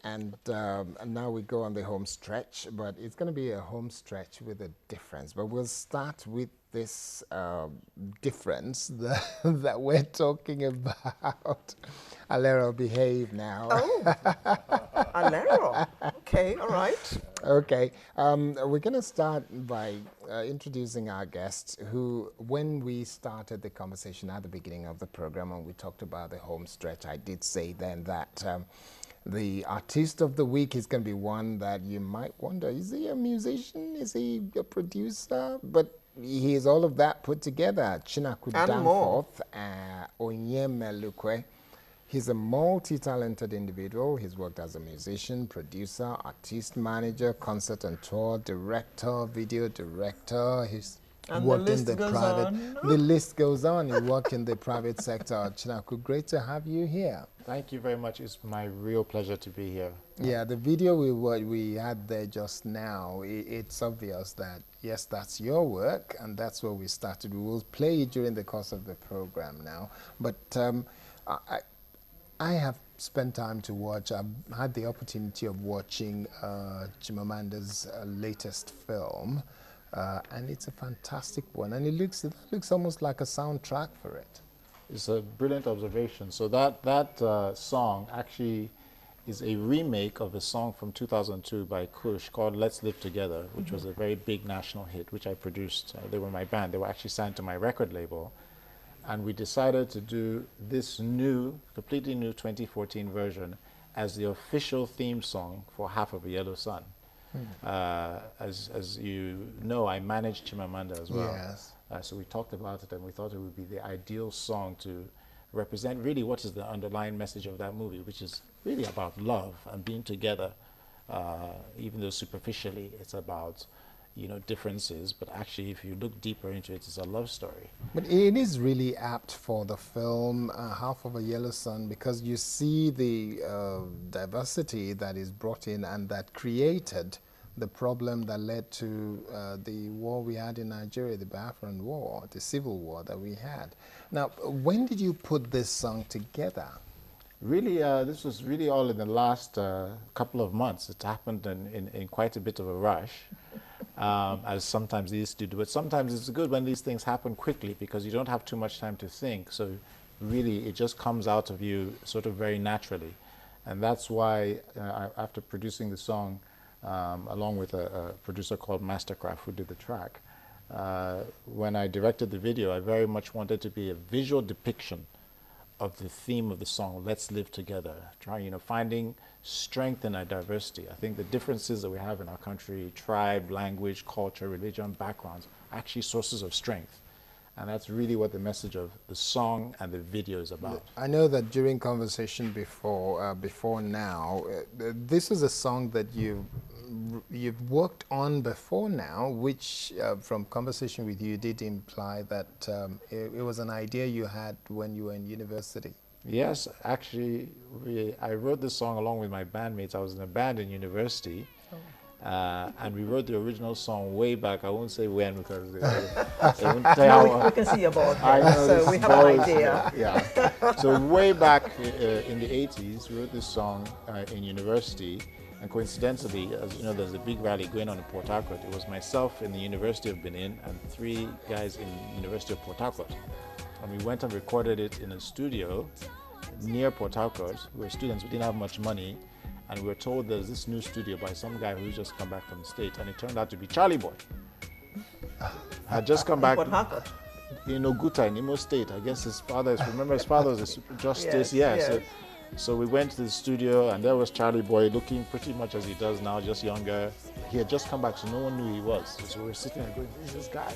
and now we go on the home stretch, but it's going to be a home stretch with a difference. But we'll start with this difference that we're talking about. Alero, behave now. Oh, Alero. Okay, all right. Okay, we're going to start by introducing our guest who, when we started the conversation at the beginning of the program and we talked about the home stretch, I did say then that the artist of the week is going to be one that you might wonder, is he a musician? Is he a producer? But he is all of that put together. Chinaku Onyemelukwe. He's a multi-talented individual. He's worked as a musician, producer, artist manager, concert and tour director, video director. He's worked in the private. The list goes on. He worked in the private sector. Chinaku, great to have you here. Thank you very much. It's my real pleasure to be here. Yeah, the video we had there just now, it's obvious that, yes, that's your work, and that's where we started. We will play it during the course of the program now. But I have spent time to watch. I've had the opportunity of watching Chimamanda's latest film, and it's a fantastic one. And it looks almost like a soundtrack for it. It's a brilliant observation. So that song actually is a remake of a song from 2002 by Kush called Let's Live Together, which was a very big national hit, which I produced. They were my band. They were actually signed to my record label. And we decided to do this new, completely new 2014 version as the official theme song for Half of a Yellow Sun. As you know, I managed Chimamanda as well. Yes. So we talked about it, and we thought it would be the ideal song to represent really what is the underlying message of that movie, which is really about love and being together, even though superficially it's about, you know, differences, but actually if you look deeper into it, it's a love story. But it is really apt for the film Half of a Yellow Sun, because you see the diversity that is brought in and that created the problem that led to the war we had in Nigeria, the Biafran War, the civil war that we had. Now, when did you put this song together? Really, this was really all in the last couple of months. It happened in quite a bit of a rush, as sometimes they used to do. But sometimes it's good when these things happen quickly because you don't have too much time to think. So really, it just comes out of you sort of very naturally. And that's why after producing the song, along with a producer called Mastercraft who did the track, when I directed the video, I very much wanted to be a visual depiction of the theme of the song, Let's Live Together, finding strength in our diversity. I think the differences that we have in our country, tribe, language, culture, religion, backgrounds, are actually sources of strength. And that's really what the message of the song and the video is about. I know that during conversation before now, this is a song that you've worked on before now, which from conversation with you did imply that it was an idea you had when you were in university. Yes, actually, I wrote this song along with my bandmates. I was in a band in university. And we wrote the original song way back. I won't say when because they won't tell. We can see about it, so we have an idea. Yeah. So way back in the 80s, we wrote this song in university. And coincidentally, as you know, there's a big rally going on in Port Harcourt. It was myself in the University of Benin and 3 guys in the University of Port Harcourt. And we went and recorded it in a studio near Port Harcourt. We were students, we didn't have much money. And we were told there's this new studio by some guy who's just come back from the States, and it turned out to be Charlie Boy. Had just come back in Oguta in Imo State. I guess his father his father was a super justice. Yes. So we went to the studio, and there was Charlie Boy looking pretty much as he does now, just younger. He had just come back, so no one knew who he was. So we were sitting there going, "Who's this guy?"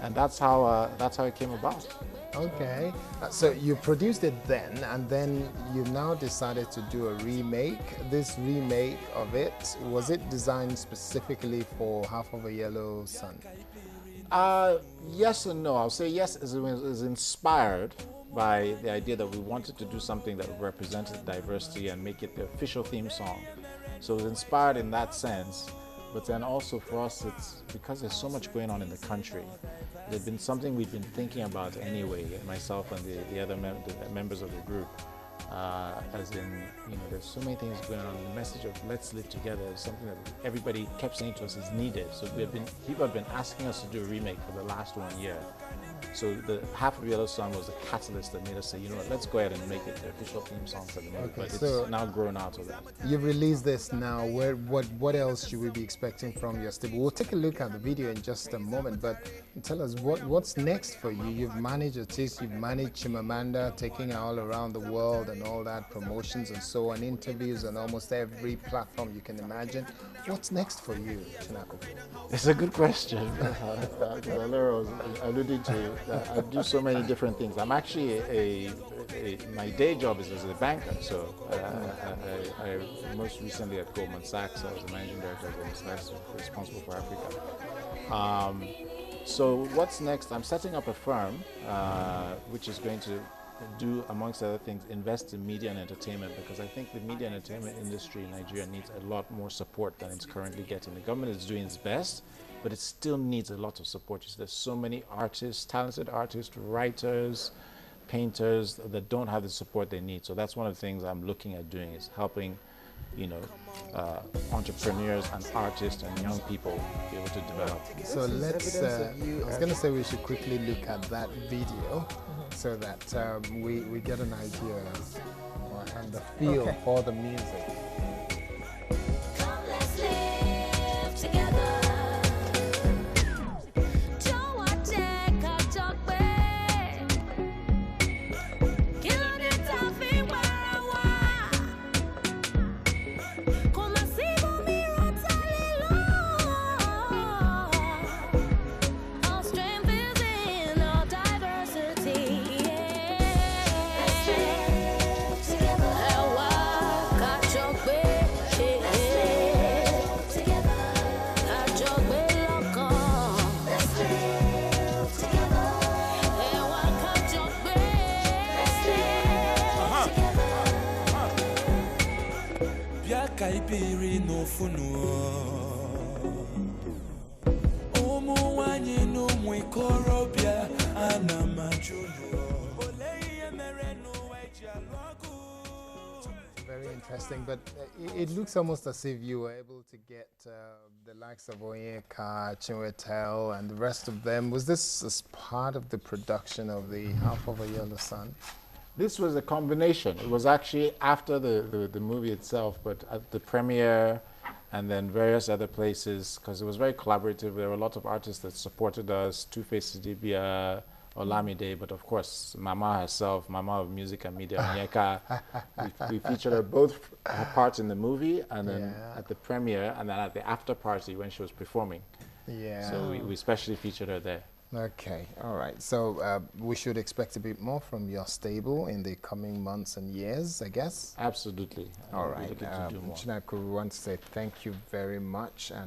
And that's how it came about. Okay, so you produced it then, and then you now decided to do a remake. This remake of it, was it designed specifically for Half of a Yellow Sun? Yes and no. I'll say yes, it was inspired by the idea that we wanted to do something that represented diversity and make it the official theme song. So it was inspired in that sense, but then also for us, it's because there's so much going on in the country. It's been something we've been thinking about anyway, myself and the other members of the group. as in, there's so many things going on. The message of let's live together is something that everybody kept saying to us is needed. So people have been asking us to do a remake for the last 1 year. So the Half of Yellow Sun was the catalyst that made us say, what, let's go ahead and make it the official theme song for the movie. Okay, but so it's now grown out of that. You've released this now. What else should we be expecting from your stable? We'll take a look at the video in just a moment, but tell us what's next for you. You've managed artists, you've managed Chimamanda, taking her all around the world and all that, promotions and so on, interviews on almost every platform you can imagine. What's next for you, Chinaku? It's a good question. Alero was alluding to, I do so many different things. I'm actually my day job is as a banker. So I most recently at Goldman Sachs, I was the managing director of Goldman Sachs, responsible for Africa. So what's next? I'm setting up a firm which is going to do, amongst other things, invest in media and entertainment, because I think the media and entertainment industry in Nigeria needs a lot more support than it's currently getting. The government is doing its best, but it still needs a lot of support. There's so many artists, talented artists, writers, painters that don't have the support they need. So that's one of the things I'm looking at doing, is helping entrepreneurs and artists and young people be able to develop. So let's, I was going to say we should quickly look at that video so that we get an idea and the feel for the music. Very interesting, but it looks almost as if you were able to get the likes of Onyeka, Chinwetel, and the rest of them. Was this as part of the production of the Half of a Yellow Sun? This was a combination. It was actually after the movie itself, but at the premiere and then various other places, because it was very collaborative. There were a lot of artists that supported us, Two-Face Idibia, Olamide, but of course, Mama herself, Mama of Music and Media, Onyeka. we featured her both her parts in the movie, and then at the premiere, and then at the after party when she was performing. Yeah. So we especially featured her there. Okay, all right. So we should expect a bit more from your stable in the coming months and years, I guess? Absolutely. All right. Chinaku, we want to say thank you very much. And